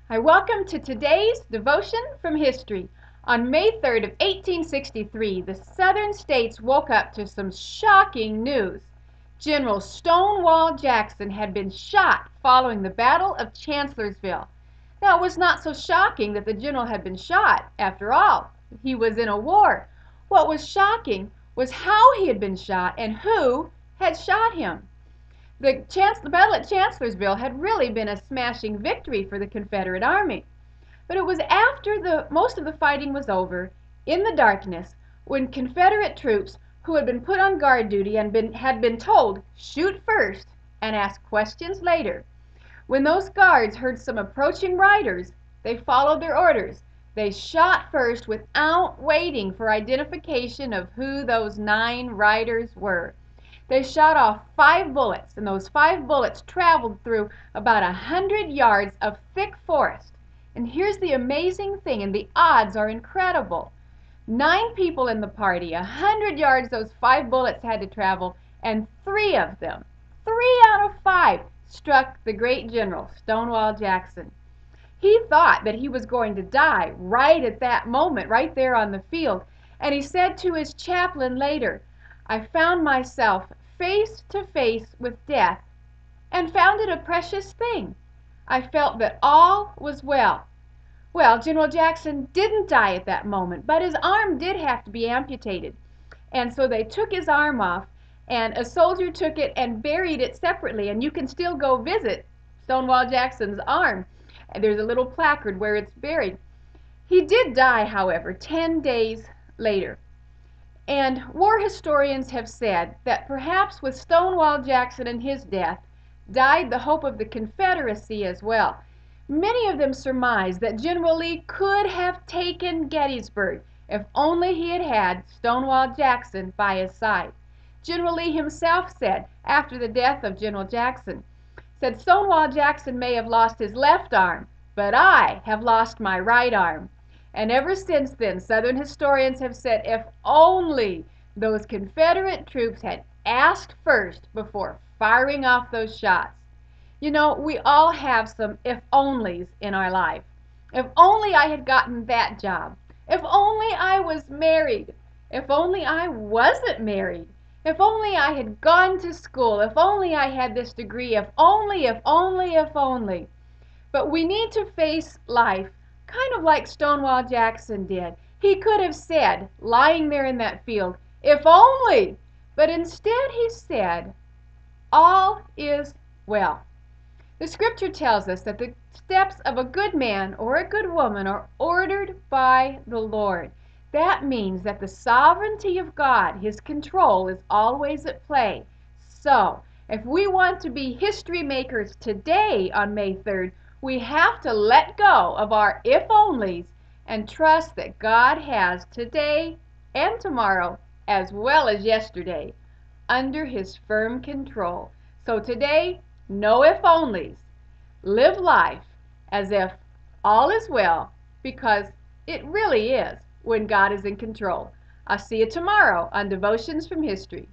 Hi, welcome to today's devotion from history. On May 3rd of 1863, the southern states woke up to some shocking news. General Stonewall Jackson had been shot following the Battle of Chancellorsville. Now, it was not so shocking that the general had been shot. After all, he was in a war. What was shocking was how he had been shot and who had shot him. The battle at Chancellorsville had really been a smashing victory for the Confederate Army. But it was after most of the fighting was over, in the darkness, when Confederate troops who had been put on guard duty and had been told, shoot first and ask questions later. When those guards heard some approaching riders, they followed their orders. They shot first without waiting for identification of who those 9 riders were. They shot off 5 bullets, and those 5 bullets traveled through about 100 yards of thick forest. And here's the amazing thing, and the odds are incredible. 9 people in the party, 100 yards those 5 bullets had to travel, and 3 of them, 3 out of 5, struck the great general, Stonewall Jackson. He thought that he was going to die right at that moment, right there on the field. And he said to his chaplain later, I found myself face to face with death and found it a precious thing. I felt that all was well. Well, General Jackson didn't die at that moment, but his arm did have to be amputated. And so they took his arm off, and a soldier took it and buried it separately. And you can still go visit Stonewall Jackson's arm. And there's a little placard where it's buried. He did die, however, 10 days later. And war historians have said that perhaps with Stonewall Jackson and his death died the hope of the Confederacy as well. Many of them surmise that General Lee could have taken Gettysburg if only he had had Stonewall Jackson by his side. General Lee himself said, after the death of General Jackson, said Stonewall Jackson may have lost his left arm, but I have lost my right arm. And ever since then, Southern historians have said if only those Confederate troops had asked first before firing off those shots. You know, we all have some if-onlys in our life. If only I had gotten that job. If only I was married. If only I wasn't married. If only I had gone to school. If only I had this degree. If only, if only, if only. But we need to face life kind of like Stonewall Jackson did. He could have said, lying there in that field, if only, but instead he said, all is well. The scripture tells us that the steps of a good man or a good woman are ordered by the Lord. That means that the sovereignty of God, His control, is always at play. So, if we want to be history makers today on May 3rd, we have to let go of our if-onlys and trust that God has today and tomorrow, as well as yesterday, under His firm control. So today, no if-onlys. Live life as if all is well, because it really is when God is in control. I'll see you tomorrow on Devotions from History.